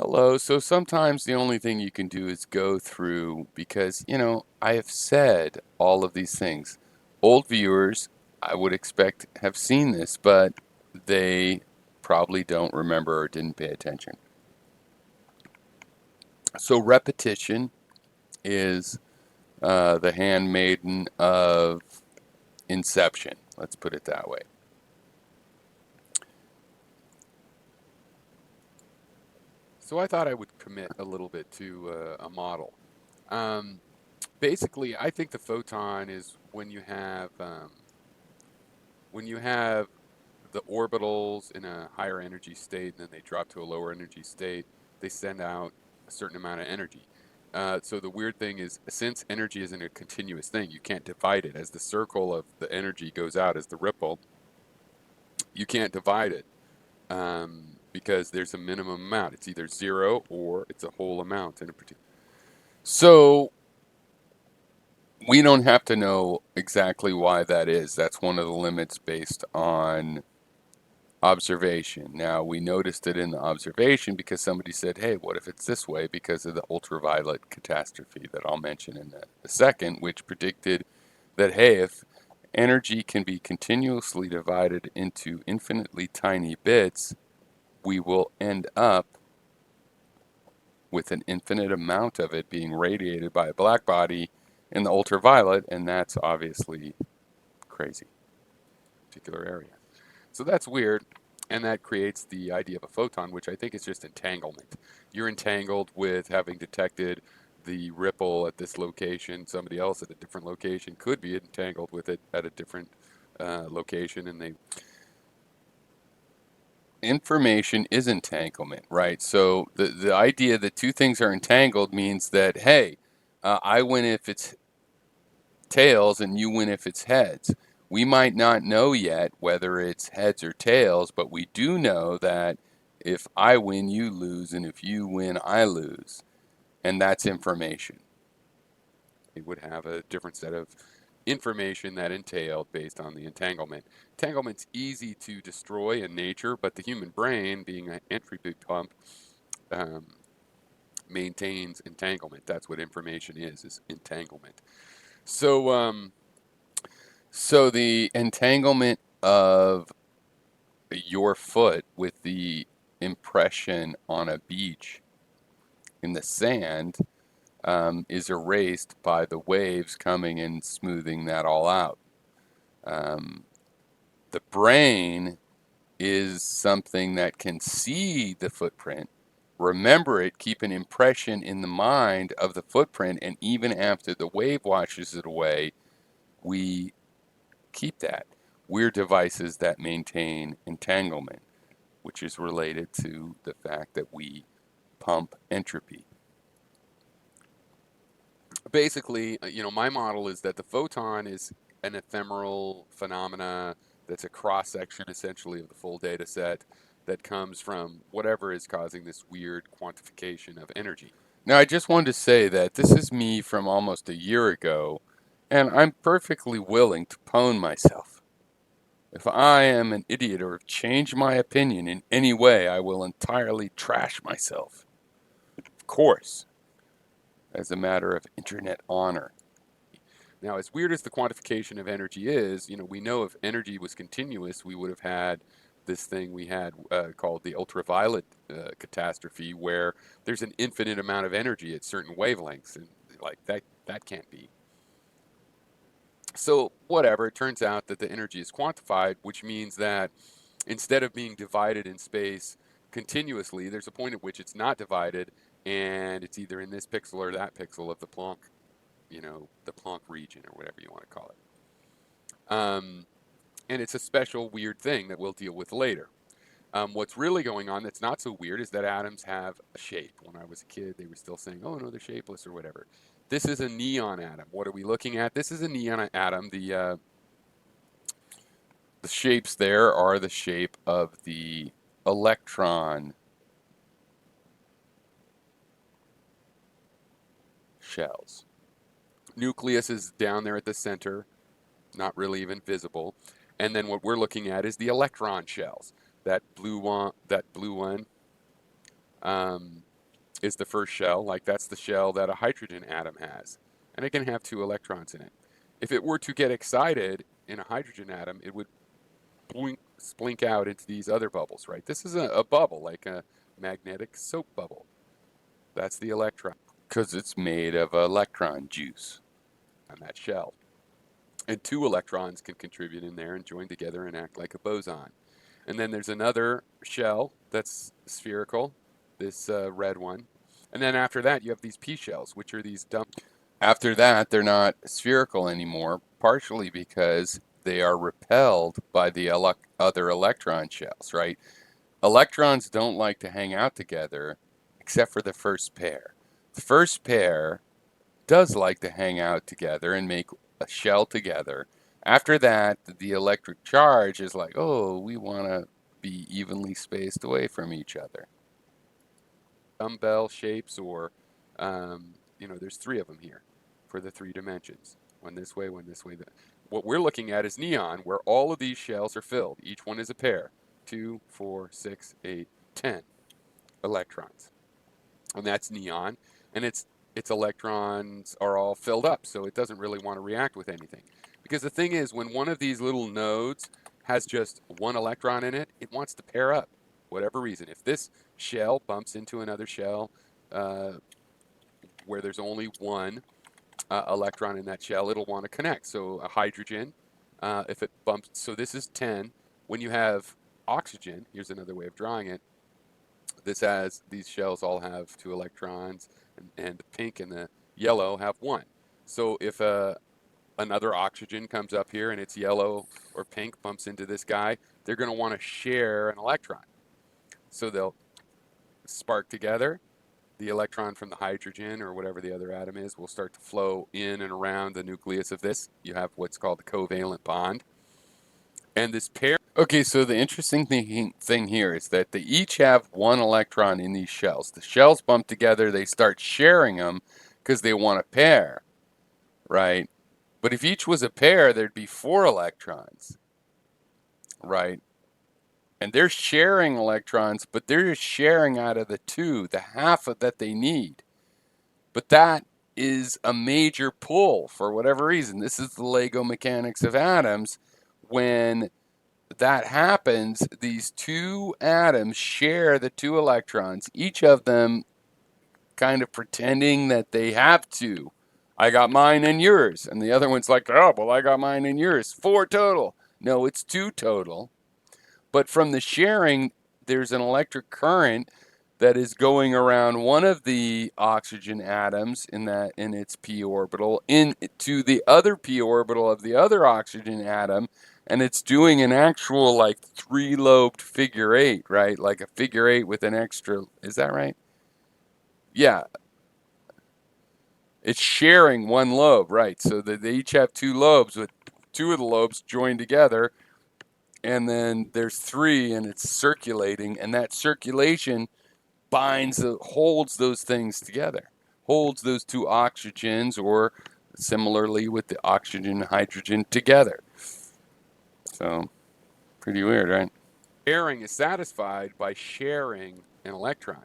Hello. So sometimes the only thing you can do is go through because, I have said all of these things. Old viewers, I would expect, have seen this, but they probably don't remember or didn't pay attention. So repetition is the handmaiden of inception. Let's put it that way. So I thought I would commit a little bit to a model. Um, Basically, I think the photon is when you have the orbitals in a higher energy state and then they drop to a lower energy state, they send out a certain amount of energy. So the weird thing is, since energy isn't a continuous thing, you can't divide it. As the circle of the energy goes out as the ripple, you can't divide it because there's a minimum amount. It's either zero or it's a whole amount in a particular. So we don't have to know exactly why that is. That's one of the limits based on observation. Now, we noticed it in the observation because somebody said, hey, what if it's this way because of the ultraviolet catastrophe that I'll mention in a second, which predicted that, hey, if energy can be continuously divided into infinitely tiny bits, we will end up with an infinite amount of it being radiated by a black body in the ultraviolet, and that's obviously crazy, particular area. So that's weird, and that creates the idea of a photon, which I think is just entanglement. You're entangled with having detected the ripple at this location. Somebody else at a different location could be entangled with it at a different location, and they. information is entanglement, right? So the idea that two things are entangled means that, hey, I win if it's tails and you win if it's heads. We might not know yet whether it's heads or tails, but we do know that if I win, you lose, and if you win, I lose. And that's information. It would have a different set of information that entailed based on the entanglement. Entanglement's easy to destroy in nature, but the human brain, being an entropy pump, um, maintains entanglement. That's what information is entanglement. So, So the entanglement of your foot with the impression on a beach in the sand is erased by the waves coming and smoothing that all out. Um, the brain is something that can see the footprint, remember it, keep an impression in the mind of the footprint, and even after the wave washes it away, we keep that. We're devices that maintain entanglement, which is related to the fact that we pump entropy. basically, my model is that the photon is an ephemeral phenomena that's a cross section essentially of the full data set that comes from whatever is causing this weird quantification of energy. Now, I just wanted to say that this is me from almost a year ago, and I'm perfectly willing to pwn myself. If I am an idiot or have changed my opinion in any way, I will entirely trash myself. Of course, as a matter of internet honor. Now, as weird as the quantification of energy is, we know if energy was continuous, we would have had this thing we had called the ultraviolet catastrophe, where there's an infinite amount of energy at certain wavelengths, and like that can't be. So whatever, it turns out that the energy is quantified, which means that instead of being divided in space continuously, there's a point at which it's not divided, and it's either in this pixel or that pixel of the Planck, the Planck region or whatever you want to call it. And it's a special weird thing that we'll deal with later. What's really going on that's not so weird is that atoms have a shape. When I was a kid, they were still saying, oh, no, they're shapeless or whatever. This is a neon atom. What are we looking at? This is a neon atom. The shapes there are the shape of the electron shells. Nucleus is down there at the center, not really even visible. And then what we're looking at is the electron shells. That blue one. Um, is the first shell, like that's the shell that a hydrogen atom has, and it can have 2 electrons in it. If it were to get excited in a hydrogen atom, it would splink out into these other bubbles, right? This is a bubble, like a magnetic soap bubble. That's the electron because it's made of electron juice. on that shell. And 2 electrons can contribute in there and join together and act like a boson. And then there's another shell that's spherical, this red one. And then after that, you have these p shells, which are these dump. After that, they're not spherical anymore, partially because they are repelled by the other electron shells, right? Electrons don't like to hang out together except for the first pair. The first pair does like to hang out together and make a shell together. After that, the electric charge is like, oh, we want to be evenly spaced away from each other. Dumbbell shapes, or there's 3 of them here for the 3 dimensions. One this way, one this way. What we're looking at is neon, where all of these shells are filled. Each one is a pair. 2, 4, 6, 8, 10 electrons. And that's neon, and its electrons are all filled up, so it doesn't really want to react with anything. Because the thing is, when one of these little nodes has just 1 electron in it, it wants to pair up, whatever reason. If this shell bumps into another shell where there's only 1 electron in that shell, it'll want to connect. So a hydrogen, if it bumps, so this is 10. When you have oxygen, here's another way of drawing it. These shells all have 2 electrons, and the pink and the yellow have 1. So if another oxygen comes up here and it's yellow or pink bumps into this guy, they're going to want to share an electron. So they'll spark together. The electron from the hydrogen or whatever the other atom is will start to flow in and around the nucleus of this. You have what's called the covalent bond. And this pair. Okay, so the interesting thing here is that they each have 1 electron in these shells. The shells bump together, they start sharing them because they want a pair, right? But if each was a pair, there'd be 4 electrons, right? And they're sharing electrons, but they're just sharing out of the 2, the half of that they need. But that is a major pull for whatever reason. This is the Lego mechanics of atoms. When that happens, these 2 atoms share the 2 electrons, each of them kind of pretending that they have 2. I got mine and yours. And the other one's like, oh, well, I got mine and yours. 4 total. No, it's 2 total. But from the sharing, there's an electric current that is going around one of the oxygen atoms in its p orbital into the other p orbital of the other oxygen atom, and it's doing an actual like 3-lobed figure 8, right? Like a figure 8 with an extra, is that right? Yeah, it's sharing 1 lobe, right? So they each have 2 lobes with 2 of the lobes joined together, and then there's 3 and it's circulating, and that circulation holds those things together, holds those 2 oxygens, or similarly with the oxygen and hydrogen together. So pretty weird, right? Pairing is satisfied by sharing an electron.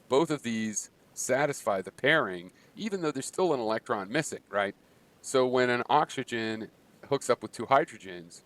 Both of these satisfy the pairing, even though there's still an electron missing, right? So when an oxygen hooks up with 2 hydrogens,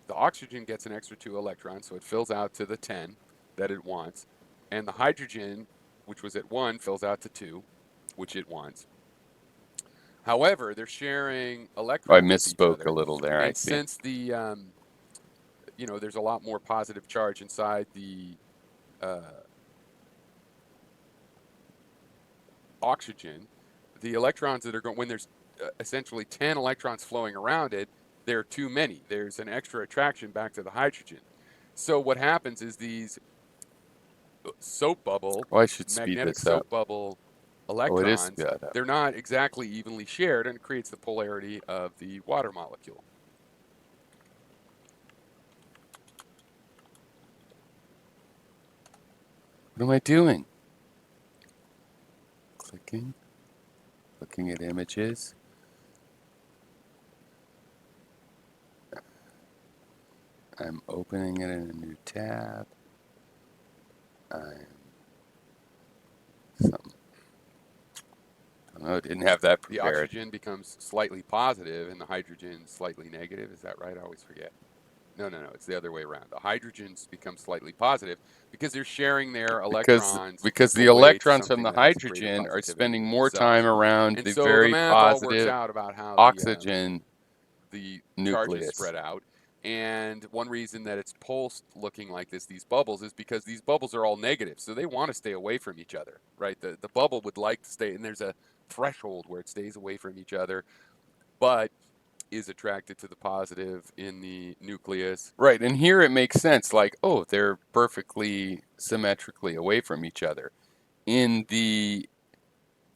the oxygen gets an extra 2 electrons, so it fills out to the 10 that it wants. And the hydrogen, which was at 1, fills out to 2, which it wants. However, they're sharing I electrons with each misspoke a other. little there, I And see. since there's a lot more positive charge inside the oxygen, the electrons that are going, when there's essentially 10 electrons flowing around it, there are too many. There's an extra attraction back to the hydrogen. So what happens is these soap bubble, Oh, I should speed magnetic this up. soap bubble Oh, it is electrons, sped up. they're not exactly evenly shared, and it creates the polarity of the water molecule. What am I doing? Clicking, looking at images. I'm opening it in a new tab. I'm something Oh, didn't have that The prepared. oxygen becomes slightly positive and the hydrogen slightly negative. Is that right? I always forget. No. It's the other way around. The hydrogens become slightly positive because they're sharing their because electrons because the away to electrons from something the that has greater hydrogen are positivity spending than more themselves. time around And the so the very math all works positive out about how oxygen the charges nucleus. spread out. And one reason that it's pulsed looking like this, these bubbles, is because these bubbles are all negative. So they want to stay away from each other, right? The bubble would like to stay, and there's a threshold where it stays away from each other, but is attracted to the positive in the nucleus. Right, and here it makes sense. Like, oh, they're perfectly symmetrically away from each other. In the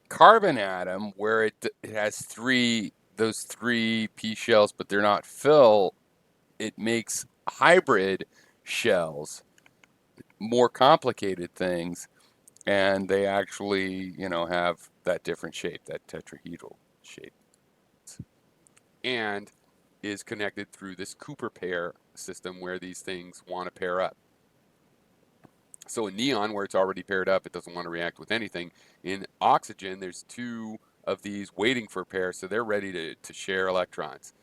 carbon atom, where it has those three p shells, but they're not fill, it makes hybrid shells, more complicated things, and they actually, have that different shape, that tetrahedral shape. And is connected through this Cooper pair system where these things want to pair up. So in neon, where it's already paired up, it doesn't want to react with anything. In oxygen, there's two of these waiting for a pair, so they're ready to share electrons.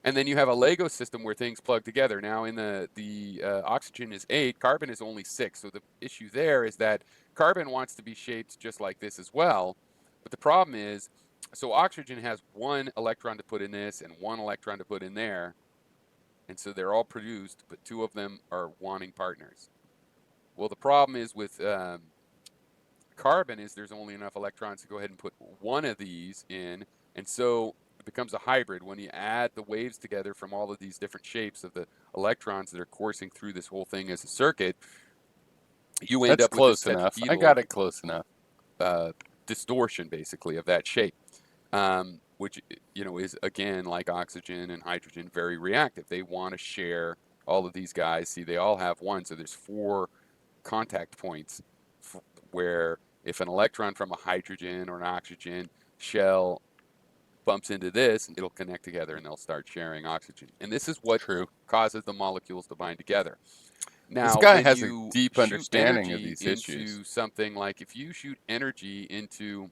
And then you have a Lego system where things plug together. Now, in the oxygen is 8, carbon is only 6. So the issue there is that carbon wants to be shaped just like this as well. But the problem is, so oxygen has one electron to put in this and one electron to put in there. And so they're all produced, but two of them are wanting partners. Well, the problem is with carbon is there's only enough electrons to go ahead and put one of these in, and so it becomes a hybrid. When you add the waves together from all of these different shapes of the electrons that are coursing through this whole thing as a circuit, you end That's up with this close enough. I got tetrahedral it close enough. distortion, basically, of that shape, which is again like oxygen and hydrogen, very reactive. They want to share all of these guys. See, they all have one, so there's 4 contact points where if an electron from a hydrogen or an oxygen shell bumps into this, it'll connect together and they'll start sharing oxygen. And this is what True. causes the molecules to bind together. This Now, guy when has a you deep shoot understanding of energy these issues. into something like if you shoot energy into,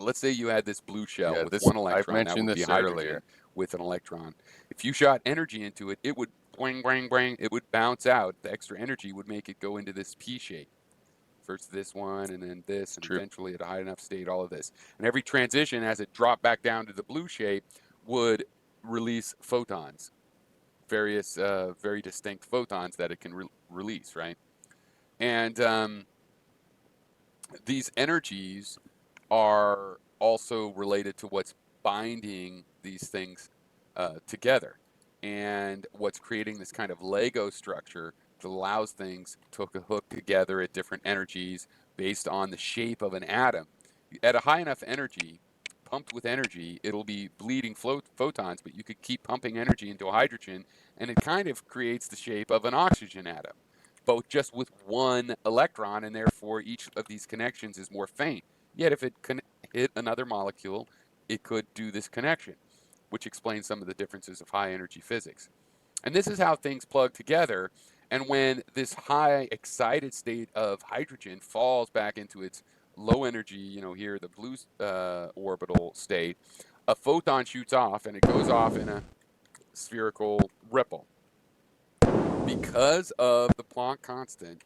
let's say you had this blue shell Yeah, with this one I've electron, that mentioned would be this earlier. hydrogen with an electron. If you shot energy into it, it would bring, bring, bring, it would bounce out. The extra energy would make it go into this P shape. First this one, and then this, and True. eventually at a high enough state, all of this. And every transition, as it dropped back down to the blue shape, would release photons, various, very distinct photons that it can release, right? And these energies are also related to what's binding these things together and what's creating this kind of Lego structure that allows things to hook together at different energies based on the shape of an atom. At a high enough energy, pumped with energy, it'll be bleeding photons, but you could keep pumping energy into a hydrogen, and it kind of creates the shape of an oxygen atom, but just with one electron, and therefore each of these connections is more faint. Yet if it hit another molecule, it could do this connection, which explains some of the differences of high energy physics. And this is how things plug together. And when this high excited state of hydrogen falls back into its low energy, here the blue orbital state, a photon shoots off and it goes off in a spherical ripple. Because of the Planck constant,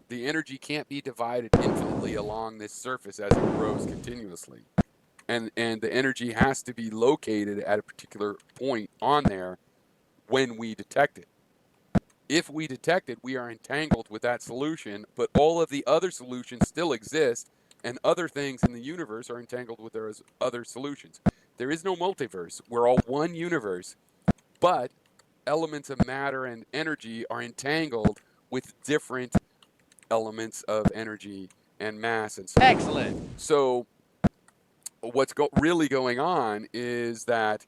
the energy can't be divided infinitely along this surface as it grows continuously. And the energy has to be located at a particular point on there when we detect it. If we detect it, we are entangled with that solution, but all of the other solutions still exist, and other things in the universe are entangled with those other solutions. There is no multiverse. We're all one universe, but elements of matter and energy are entangled with different elements of energy and mass and so on. Excellent. So what's really going on is that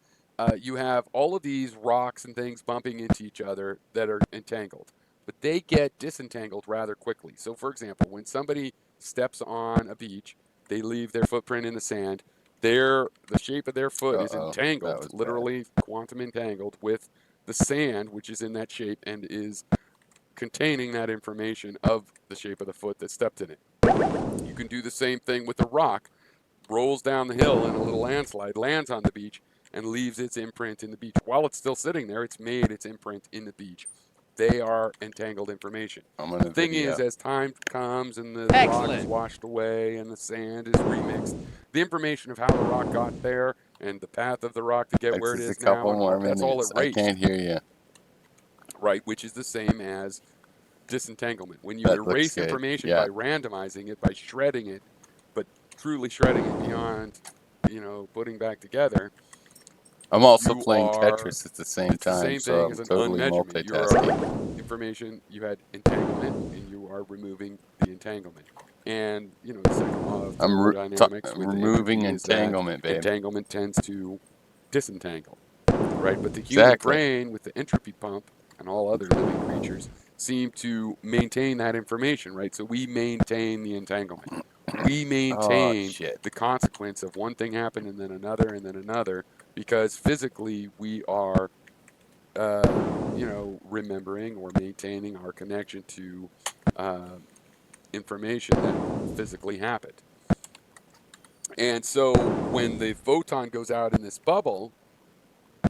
you have all of these rocks and things bumping into each other that are entangled, but they get disentangled rather quickly. So, for example, when somebody steps on a beach, they leave their footprint in the sand. The shape of their foot is Uh-oh, that entangled, was bad. literally quantum entangled with the sand, which is in that shape and is containing that information of the shape of the foot that stepped in it. You can do the same thing with a rock, rolls down the hill in a little landslide, lands on the beach, and leaves its imprint in the beach. While it's still sitting there, it's made its imprint in the beach. They are entangled information. I'm on The a thing is, video. as time comes and the rock is washed away and the sand is remixed, the information of how the rock got there and the path of the rock to get where it It's a is now, couple and more that's all minutes. I erased, can't hear you. right? Which is the same as disentanglement. When you That looks erase good. information Yeah. by randomizing it, by shredding it, but truly shredding it beyond, putting back together, I'm also you playing are, Tetris at the same it's the time, same so thing I'm as an totally unmeasurement. You are multitasking. information, you had entanglement, and you are removing the entanglement. And, the second law of thermodynamics with Removing entropy is that entanglement, babe. entanglement tends to disentangle, right? But the human Exactly. brain, with the entropy pump and all other living creatures, seem to maintain that information, right? So we maintain the entanglement. We Oh, maintain shit. the consequence of one thing happened and then another, because physically we are, remembering or maintaining our connection to uh, information that physically happened. And so when the photon goes out in this bubble,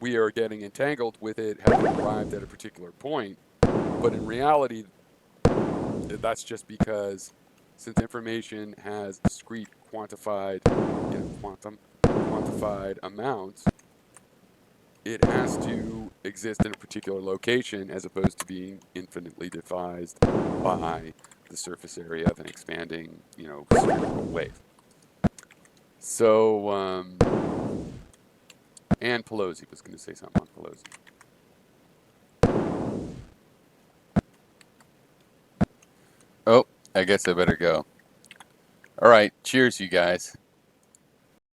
we are getting entangled with it having arrived at a particular point. But in reality, that's just because, since information has discrete quantified, quantified amounts, it has to exist in a particular location as opposed to being infinitely devised by the surface area of an expanding, spherical wave. So, and Pelosi was going to say something on Pelosi. Oh, I guess I better go. All right. Cheers, you guys.